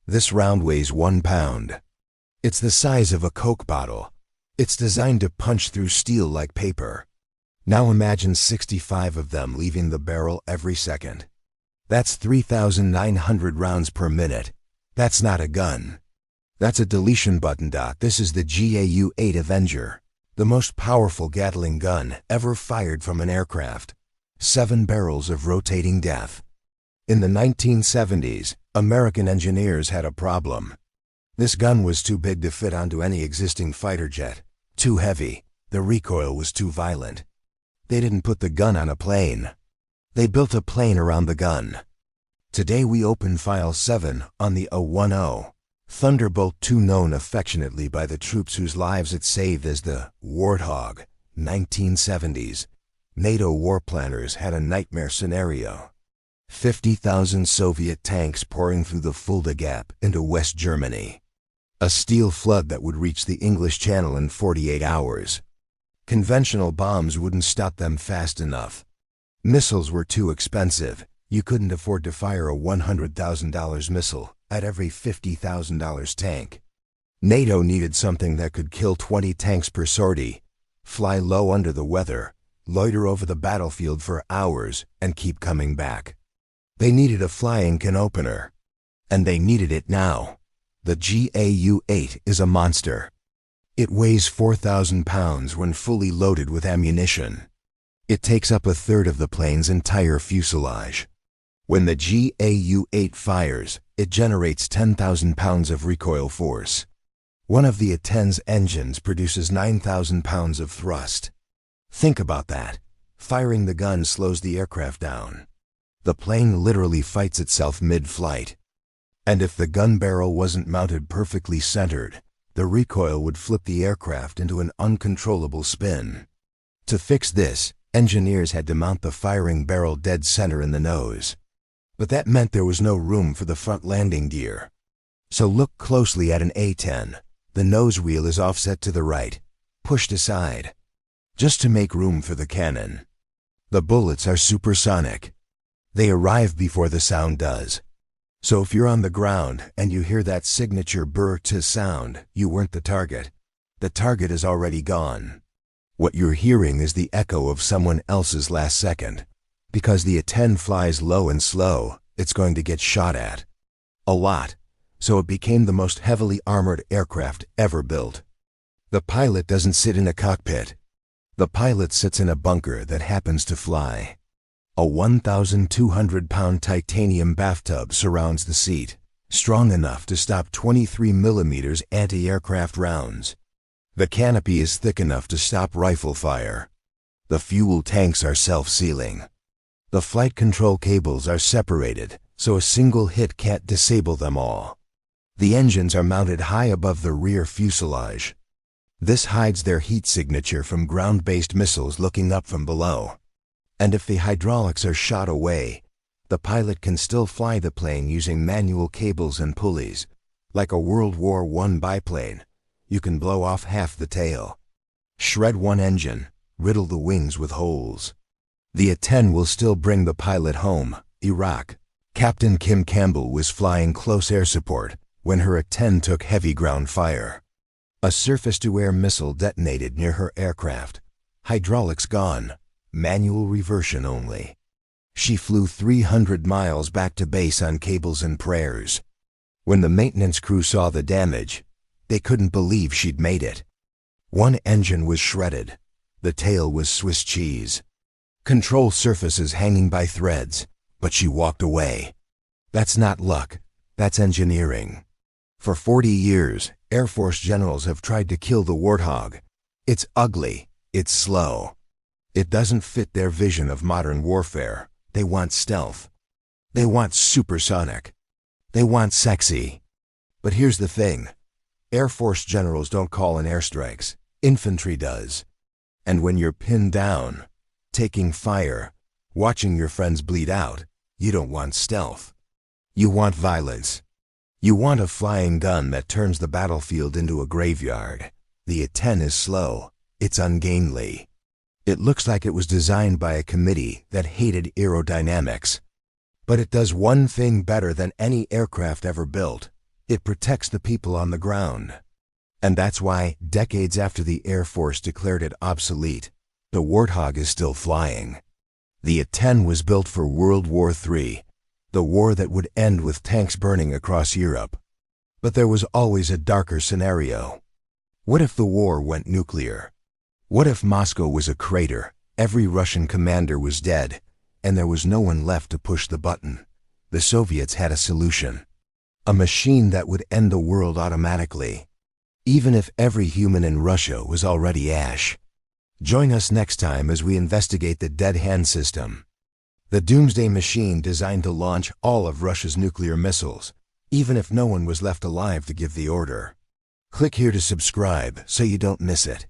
This round weighs 1 pound. It's the size of a Coke bottle. It's designed to punch through steel like paper. Now imagine 65 of them leaving the barrel every second. That's 3,900 rounds per minute. That's not a gun. That's a deletion button. This is the GAU-8 Avenger, the most powerful Gatling gun ever fired from an aircraft. 7 barrels of rotating death. In the 1970s, American engineers had a problem. This gun was too big to fit onto any existing fighter jet, too heavy, the recoil was too violent. They didn't put the gun on a plane. They built a plane around the gun. Today we open File 7 on the A-10 Thunderbolt II, known affectionately by the troops whose lives it saved as the Warthog. 1970s. NATO war planners had a nightmare scenario. 50,000 Soviet tanks pouring through the Fulda Gap into West Germany. A steel flood that would reach the English Channel in 48 hours. Conventional bombs wouldn't stop them fast enough. Missiles were too expensive. You couldn't afford to fire a $100,000 missile at every $50,000 tank. NATO needed something that could kill 20 tanks per sortie, fly low under the weather, loiter over the battlefield for hours, and keep coming back. They needed a flying can opener. And they needed it now. The GAU-8 is a monster. It weighs 4,000 pounds when fully loaded with ammunition. It takes up 1/3 of the plane's entire fuselage. When the GAU-8 fires, it generates 10,000 pounds of recoil force. One of the A-10's engines produces 9,000 pounds of thrust. Think about that. Firing the gun slows the aircraft down. The plane literally fights itself mid-flight. And if the gun barrel wasn't mounted perfectly centered, the recoil would flip the aircraft into an uncontrollable spin. To fix this, engineers had to mount the firing barrel dead center in the nose. But that meant there was no room for the front landing gear. So look closely at an A-10. The nose wheel is offset to the right, pushed aside, just to make room for the cannon. The bullets are supersonic. They arrive before the sound does. So if you're on the ground and you hear that signature BRRRRT sound, you weren't the target. The target is already gone. What you're hearing is the echo of someone else's last second. Because the A-10 flies low and slow, it's going to get shot at. A lot. So it became the most heavily armored aircraft ever built. The pilot doesn't sit in a cockpit. The pilot sits in a bunker that happens to fly. A 1,200-pound titanium bathtub surrounds the seat, strong enough to stop 23mm anti-aircraft rounds. The canopy is thick enough to stop rifle fire. The fuel tanks are self-sealing. The flight control cables are separated, so a single hit can't disable them all. The engines are mounted high above the rear fuselage. This hides their heat signature from ground-based missiles looking up from below. And if the hydraulics are shot away, the pilot can still fly the plane using manual cables and pulleys. Like a World War I biplane, you can blow off half the tail, shred one engine, riddle the wings with holes. The A-10 will still bring the pilot home. Iraq. Captain Kim Campbell was flying close air support when her A-10 took heavy ground fire. A surface-to-air missile detonated near her aircraft. Hydraulics gone. Manual reversion only. She flew 300 miles back to base on cables and prayers. When the maintenance crew saw the damage, they couldn't believe she'd made it. One engine was shredded. The tail was Swiss cheese. Control surfaces hanging by threads, but she walked away. That's not luck, that's engineering. For 40 years, Air Force generals have tried to kill the Warthog. It's ugly, it's slow. It doesn't fit their vision of modern warfare. They want stealth. They want supersonic. They want sexy. But here's the thing. Air Force generals don't call in airstrikes. Infantry does. And when you're pinned down, taking fire, watching your friends bleed out, you don't want stealth. You want violence. You want a flying gun that turns the battlefield into a graveyard. The A-10 is slow. It's ungainly. It looks like it was designed by a committee that hated aerodynamics. But it does one thing better than any aircraft ever built. It protects the people on the ground. And that's why, decades after the Air Force declared it obsolete, the Warthog is still flying. The A-10 was built for World War III, the war that would end with tanks burning across Europe. But there was always a darker scenario. What if the war went nuclear? What if Moscow was a crater, every Russian commander was dead, and there was no one left to push the button? The Soviets had a solution. A machine that would end the world automatically, even if every human in Russia was already ash. Join us next time as we investigate the Dead Hand System, the doomsday machine designed to launch all of Russia's nuclear missiles, even if no one was left alive to give the order. Click here to subscribe so you don't miss it.